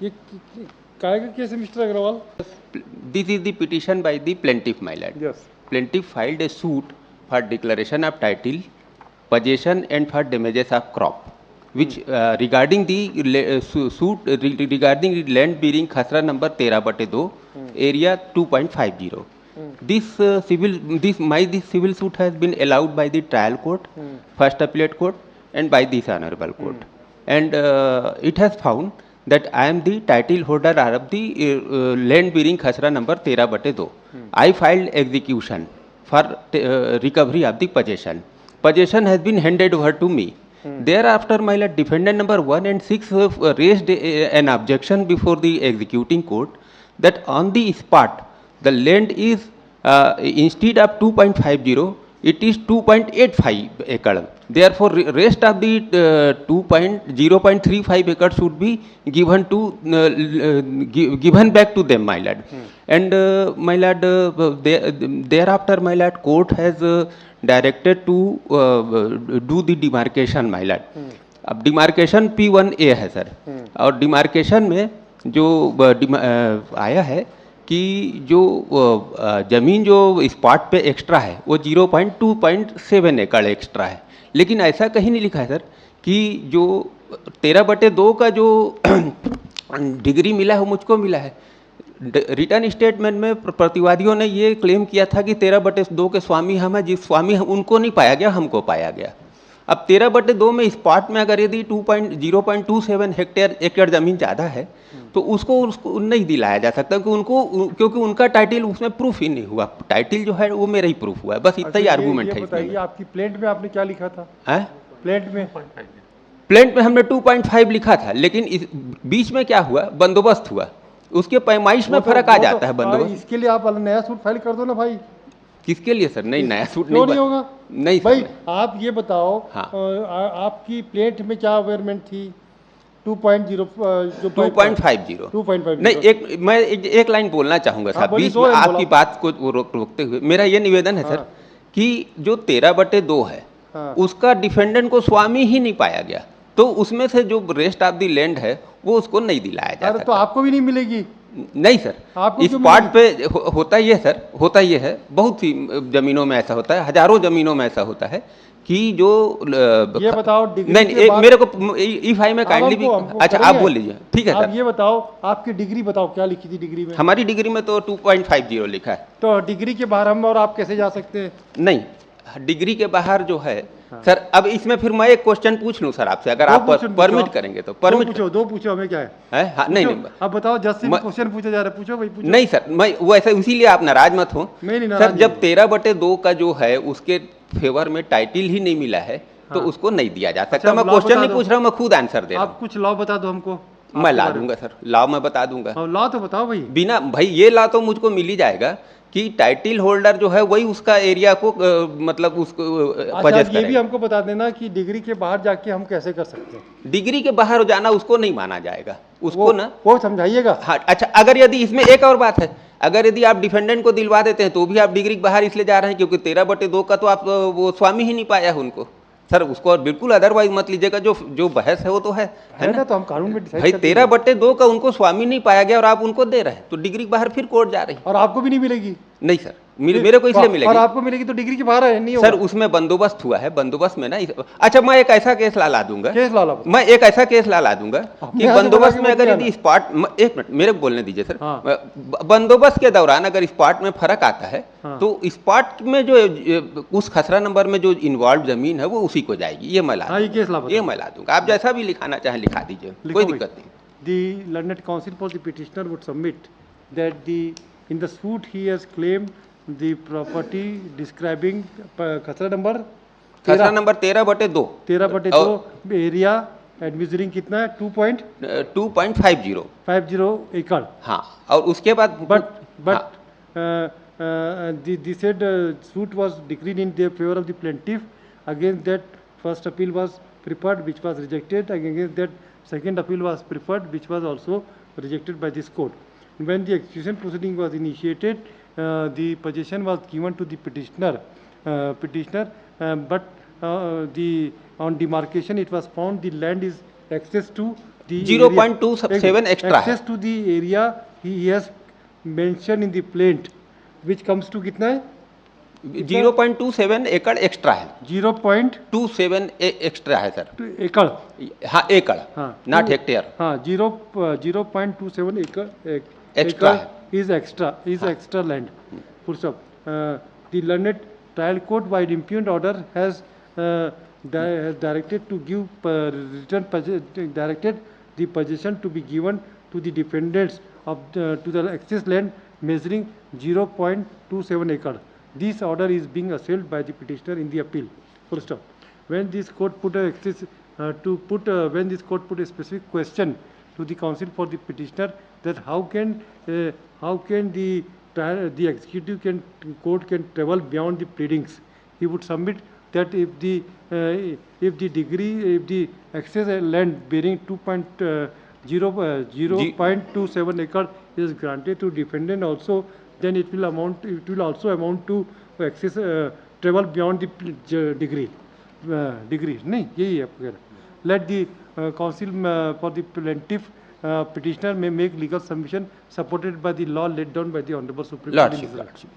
ये काय का केस है mister Agarwal? This is the petition by the plaintiff, my lord. Yes. Plaintiff filed a suit for declaration of title, possession and for damages of crop, which regarding the suit regarding the land bearing khasra number 13/2, area 2.50. This civil suit has been allowed by the trial court, first appellate court, and by this honorable court, and it has found that I am the title holder of the land bearing khasra number 13/2. I filed execution for recovery of the possession. Possession has been handed over to me. Thereafter, my lord, defendant number 1 and 6 raised an objection before the executing court that on the spot the land is instead of 2.50, it is 2.85 acre. Therefore, rest of the 0.35 acres should be given to given back to them, my lord. And my lord, thereafter, my lord, court has directed to do the demarcation, my lord. अब demarcation P1A है sir, और demarcation में जो आया है कि जो ज़मीन जो स्पॉट पे एक्स्ट्रा है वो 0.2.7 एकड़ एक्स्ट्रा है, लेकिन ऐसा कहीं नहीं लिखा है सर कि जो 13/2 का जो डिग्री मिला है वो मुझको मिला है। रिटर्न स्टेटमेंट में प्रतिवादियों ने ये क्लेम किया था कि 13/2 के स्वामी हम हैं, जिस स्वामी उनको नहीं पाया गया, हमको पाया गया। अब 13/2 में स्पॉट में अगर यदि 0.27 हेक्टेयर एकड़ ज़मीन ज़्यादा है तो उसको नहीं दिलाया जा सकता कि उनको, क्योंकि उनका टाइटल उसमें प्रूफ ही नहीं हुआ। टाइटल जो है वो मेरा ही प्रूफ हुआ है, बस इतना ही आर्गूमेंट है। बताइए आपकी प्लेंट में आपने क्या लिखा था? प्लेंट में हमने 2.5 लिखा था, लेकिन इस बीच में क्या हुआ, बंदोबस्त हुआ, उसके पैमाइश में फर्क आ जाता है बंदोबस्त। इसके लिए आप नया सूट फाइल कर दो ना भाई। किसके लिए सर? नहीं, नया सूट नहीं होगा। नहीं भाई आप ये बताओ, हाँ। आपकी प्लेट में क्या अवेयरमेंट थी? 2.50 नहीं, मैं एक लाइन बोलना चाहूंगा साहब, बीच में आपकी बात को रोकते हुए मेरा ये निवेदन है सर कि जो 13/2 है उसका डिफेंडेंट को स्वामी ही नहीं पाया गया, तो उसमें से जो रेस्ट ऑफ द लैंड है वो उसको नहीं दिलाया जा सकता। तो आपको भी नहीं मिलेगी? नहीं सर, इस पार्ट पे होता ये सर, होता ये है, बहुत सी जमीनों में ऐसा होता है, हजारों जमीनों में ऐसा होता है कि जो ये बताओ नहीं, मेरे को इफ आई में काइंडली भी, अच्छा आप बोल लीजिए, ठीक है सर। ये बताओ आपकी डिग्री बताओ, क्या लिखी थी डिग्री में? हमारी डिग्री में तो 2.50 लिखा है। तो डिग्री के बाहर हम और आप कैसे जा सकते हैं? नहीं, डिग्री के बाहर जो है सर, अब इसमें फिर मैं एक क्वेश्चन पूछ लूं सर आपसे, अगर आप परमिट करेंगे तो। परमिट दो पूछो, हमें क्या है? हाँ, नहीं, अब बताओ, जज से क्वेश्चन पूछा जा रहा है, पूछो भाई, पूछो। नहीं सर, मैं वो ऐसा, इसीलिए आप नाराज मत हो सर। जब 13/2 का जो है उसके फेवर में टाइटल ही नहीं मिला है तो उसको नहीं दिया जा सकता। मैं क्वेश्चन नहीं पूछ रहा हूँ, मैं खुद आंसर दे रहा हूँ। आप कुछ लॉ बता दो हमको। मैं ला दूंगा सर, लॉ मैं बता दूंगा। लॉ तो बताओ भाई। बिना भाई, ये लॉ तो मुझको मिल ही जाएगा कि टाइटल होल्डर जो है वही उसका एरिया को मतलब उसको पजेस ये भी हमको बता देना कि डिग्री के बाहर जाके हम कैसे कर सकते हैं? डिग्री के बाहर जाना उसको नहीं माना जाएगा, उसको ना वो समझाइएगा। हाँ, अच्छा, अगर यदि इसमें एक और बात है, अगर यदि आप डिफेंडेंट को दिलवा देते हैं तो भी आप डिग्री के बाहर इसलिए जा रहे हैं क्योंकि 13/2 का तो आप वो स्वामी ही नहीं पाया है उनको सर, उसको बिल्कुल अदरवाइज मत लीजिएगा। जो बहस है वो तो है ना, तो हम कानून में भाई 13/2 का उनको स्वामी नहीं पाया गया और आप उनको दे रहे हैं, तो डिग्री के बाहर फिर कोर्ट जा रही है। और आपको भी नहीं मिलेगी? नहीं सर, मेरे को इसलिए मिलेगी। और आपको मिलेगी तो डिग्री के बाहर है नहीं होगा सर, उसमें बंदोबस्त हुआ है, बंदोबस्त में ना। अच्छा, मैं एक ऐसा केस ला दूंगा, मैं एक ऐसा केस ला दूंगा कि बंदोबस्त में अगर यदि स्पॉट, एक मिनट मेरे को बोलने दीजिए सर। बंदोबस्त के दौरान अगर स्पॉट में फर्क आता है तो स्पॉट में जो उस खसरा नंबर में जो इन्वॉल्व जमीन है वो उसी को जाएगी। ये मैं ला दूंगा, आप जैसा भी लिखाना चाहें लिखा दीजिए, कोई दिक्कत नहीं। The learned counsel for the petitioner would submit that in the suit he has claimed the property describing खसरा नंबर 13/2 एरिया एडमिजरिंग कितना है? 2.50 एकड़। हाँ, और उसके बाद they said suit was decreed in their favor of the plaintiff. Against that first appeal was preferred, which was rejected. Against that second appeal was preferred, which was also rejected by this court. When the execution proceeding was initiated, the possession was given to the petitioner, but on demarcation it was found the land is access to the 0.27 extra है। access to the area he has mentioned in the plaint, which comes to कितना है? 0.27 एकड़ extra है। 0.27 extra है sir. एकड़। हाँ एकड़, हाँ, नॉट हेक्टेयर। हाँ 0.27 एकड़ Extra है। is extra land. Full stop. The learned trial court by impugned order has directed to give directed the possession to be given to the defendants of to the access land measuring 0.27 acre. This order is being assailed by the petitioner in the appeal. Full stop. When this court put a access when this court put a specific question to the counsel for the petitioner that how can the executive court can travel beyond the pleadings, he would submit that if the access land bearing 0.27 acre is granted to defendant also, then it will also amount to access travel beyond the degree नहीं यही है आपका। Let the counsel for the plaintiff petitioner may make legal submission supported by the law laid down by the Honorable Supreme Court. Lordship.